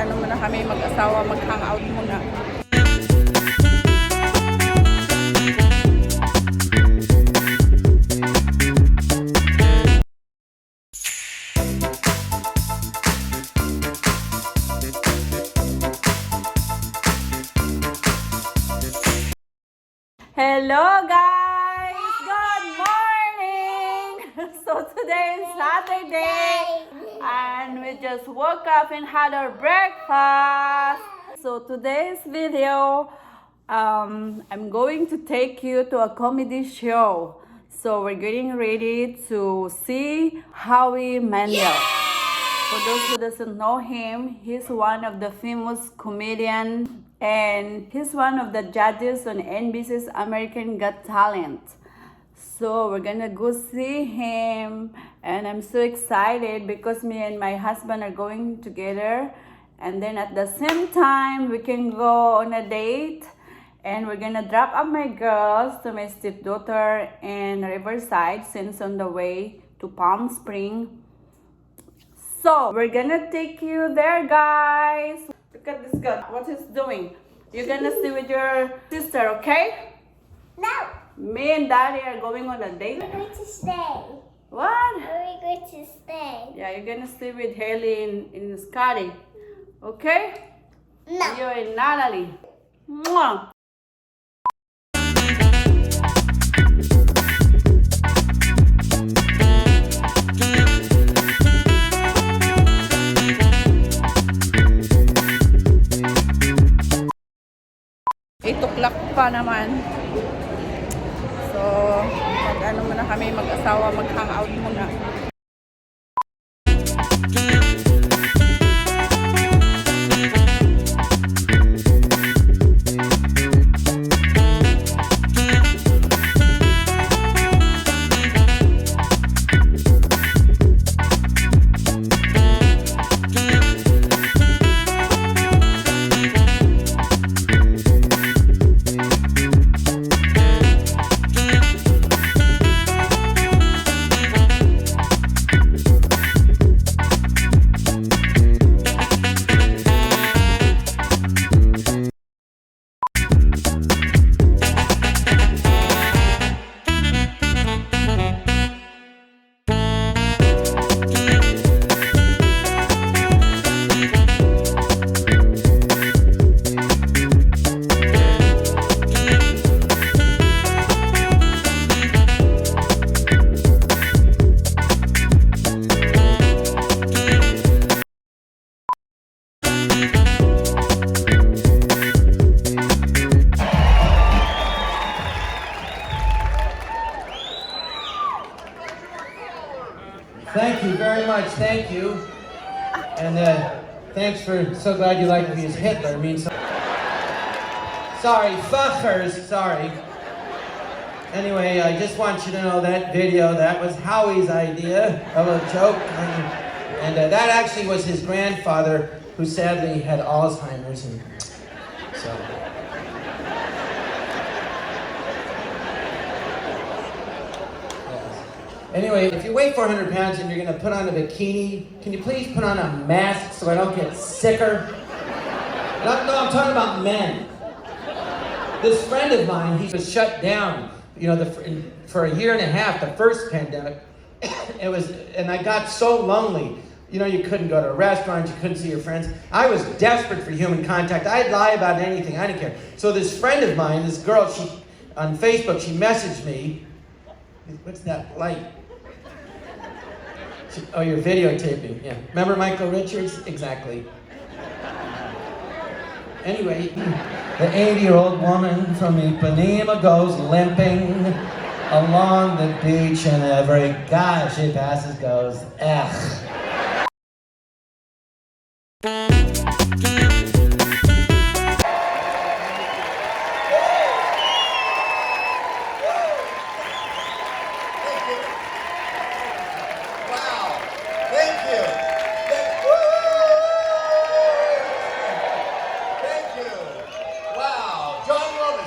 Mag-ano muna kami, mag-asawa, mag-hangout muna. Hello guys! Good morning! So today is Saturday and we just woke up and had our breakfast. So today's video, I'm going to take you to a comedy show. So we're getting ready to see Howie Mandel. For those who doesn't know him, he's one of the famous comedians and he's one of the judges on NBC's American Got Talent. So we're gonna go see him and I'm so excited because me and my husband are going together, and then at the same time we can go on a date, and we're gonna drop off my girls to my stepdaughter in Riverside since on the way to Palm Springs. So we're gonna take you there, guys. Look at this guy, what he's doing. You're gonna stay with your sister, okay? No. Me and Daddy are going on a date. We're going to stay. What? We're going to stay. Yeah, you're gonna stay with Haley and Scotty, okay? No. You and Natalie. Mwah. Ituklak pa naman. So, mag-ano muna kami, mag-asawa, mag-hangout muna. Thank you very much, thank you. And thanks for, so glad you like me as Hitler. I mean, sorry, fuckers, sorry. Anyway, I just want you to know that video, that was Howie's idea of a joke. And that actually was his grandfather, who sadly had Alzheimer's, and so. Anyway, if you weigh 400 pounds and you're gonna put on a bikini, can you please put on a mask so I don't get sicker? No, I'm talking about men. This friend of mine, he was shut down, you know, for a year and a half, the first pandemic. And I got so lonely. You know, you couldn't go to restaurants, you couldn't see your friends. I was desperate for human contact. I'd lie about anything, I didn't care. So this friend of mine, this girl, on Facebook, she messaged me. What's that light? Oh, you're videotaping, yeah. Remember Michael Richards? Exactly. Anyway, the 80-year-old woman from Ipanema goes limping along the beach, and every guy she passes goes, ugh.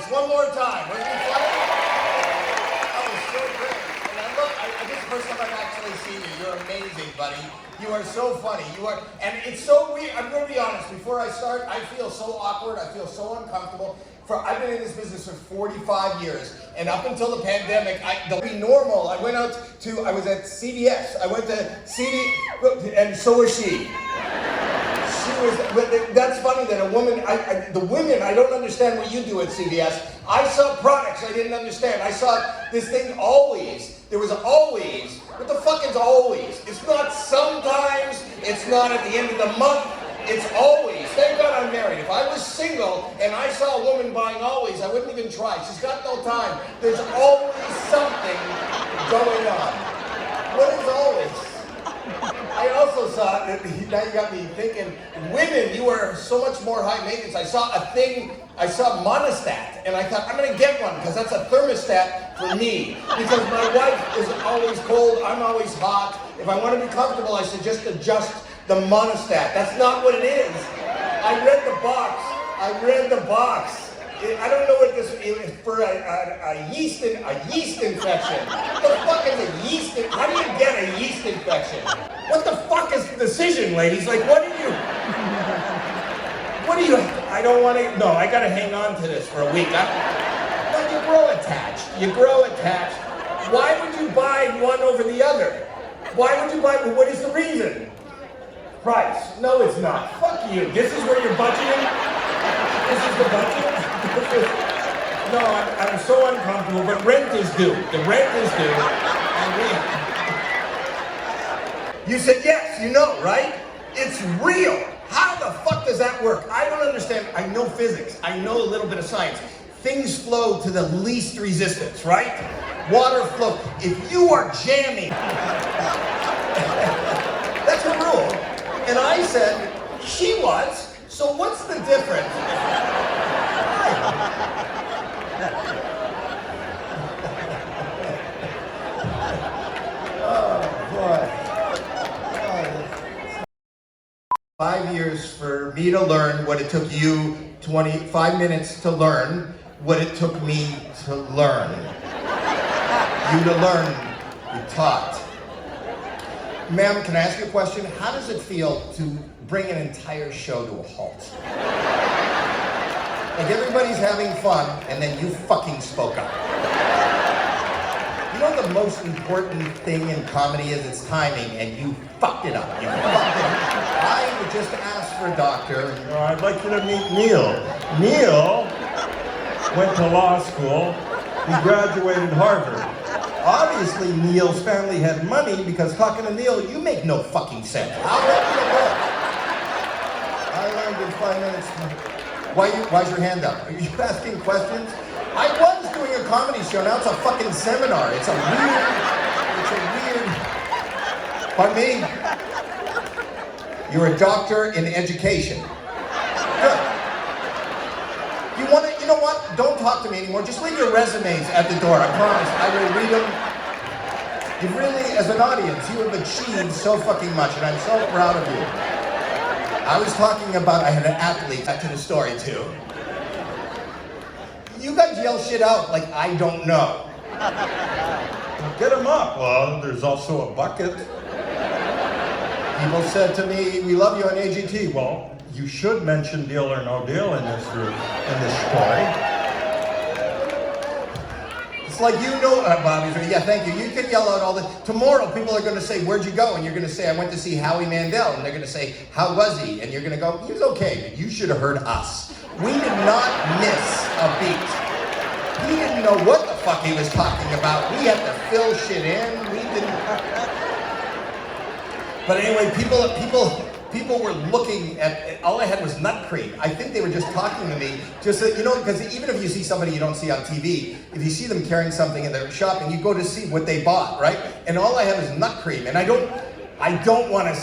One more time. Wasn't it funny? That was so great. And I look, this is the first time I've actually seen you. You're amazing, buddy. You are are so funny. You are, and it's so weird. I'm going to be honest. Before I start, I feel so awkward. I feel so uncomfortable. I've been in this business for 45 years, and up until the pandemic, they'll be normal. I was at CVS. I went to CD, and so was she. But that's funny that a woman, the women, I don't understand what you do at CVS. I saw products I didn't understand. I saw this thing always. There was always. What the fuck is always? It's not sometimes. It's not at the end of the month. It's always. Thank God I'm married. If I was single and I saw a woman buying always, I wouldn't even try. She's got no time. There's always something going on. What is always? I also saw, now you got me thinking, women, you are so much more high maintenance. I saw monostat, and I thought, I'm going to get one, because that's a thermostat for me. Because my wife is always cold, I'm always hot. If I want to be comfortable, I should just adjust the monostat. That's not what it is. I read the box. I don't know what this is for a yeast infection. What the fuck is a yeast? How do you get a yeast infection? What the fuck is decision, ladies? Like, what do you? I don't want to. No, I got to hang on to this for a week. But you grow attached. Why would you buy one over the other? Why would you buy? What is the reason? Price. No, it's not. Fuck you. This is where you're budgeting. This is the budget. No, I'm so uncomfortable, but rent is due. The rent is due. You said yes, you know, right? It's real. How the fuck does that work? I don't understand. I know physics. I know a little bit of science. Things flow to the least resistance, right? Water flows. If you are jamming, that's a rule. And I said, she was. So what's the difference? Oh, boy. 5 years for me to learn what it took you 25 minutes to learn what it took me to learn. You to learn, you taught. Ma'am, can I ask you a question? How does it feel to bring an entire show to a halt? Like everybody's having fun, and then you fucking spoke up. You know the most important thing in comedy is its timing, and you fucked it up. You fucked it up. I would just ask for a doctor. I'd like you to meet Neil. Neil went to law school. He graduated Harvard. Obviously, Neil's family had money because talking to Neil, you make no fucking sense. How did you work? I learned in 5 minutes. Why's your hand up? Are you asking questions? I was doing a comedy show, now it's a fucking seminar. It's a weird, pardon me? You're a doctor in education. Good. You know what? Don't talk to me anymore. Just leave your resumes at the door. I promise. I will read them. You really, as an audience, you have achieved so fucking much, and I'm so proud of you. I was talking about, I had an athlete, back to the story too. You guys yell shit out like I don't know. Get him up. Well, there's also a bucket. People said to me, we love you on AGT. Well, you should mention Deal or No Deal in this story. It's like, you know, Bobby's right. Yeah, thank you. You can yell out all the, tomorrow people are going to say, where'd you go? And you're going to say, I went to see Howie Mandel. And they're going to say, how was he? And you're going to go, he was okay, but you should have heard us. We did not miss a beat. He didn't know what the fuck he was talking about. We had to fill shit in. We didn't. But anyway, people were looking at, all I had was nut cream. I think they were just talking to me, just that, you know, because even if you see somebody you don't see on TV, if you see them carrying something and they're shopping, you go to see what they bought, right? And all I have is nut cream, and I don't want to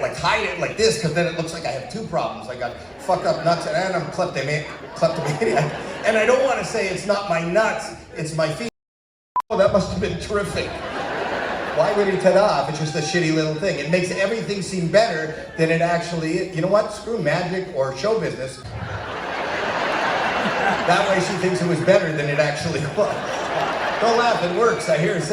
like hide it like this, because then it looks like I have two problems. I got fucked up nuts and I'm kleptomaniac, and I don't want to say it's not my nuts, it's my feet. Oh, that must have been terrific. Why would he ta-da if it's just a shitty little thing? It makes everything seem better than it actually is. You know what? Screw magic or show business. That way she thinks it was better than it actually was. Don't laugh, it works, I hear it.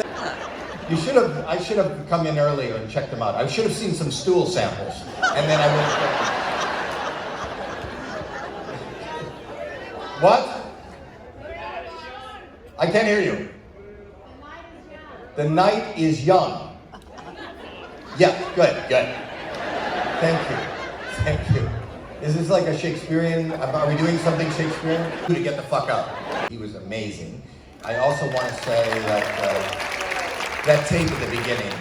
I should have come in earlier and checked them out. I should have seen some stool samples, and then I would have. What? I can't hear you. The night is young. Yeah, good. Thank you. Is this like a Shakespearean? Are we doing something Shakespearean? To get the fuck up. He was amazing. I also want to say that that tape at the beginning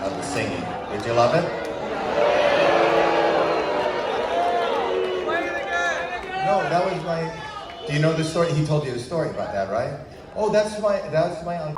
of the singing. Did you love it? No, that was my. Do you know the story? He told you the story about that, right? Oh, that's my uncle.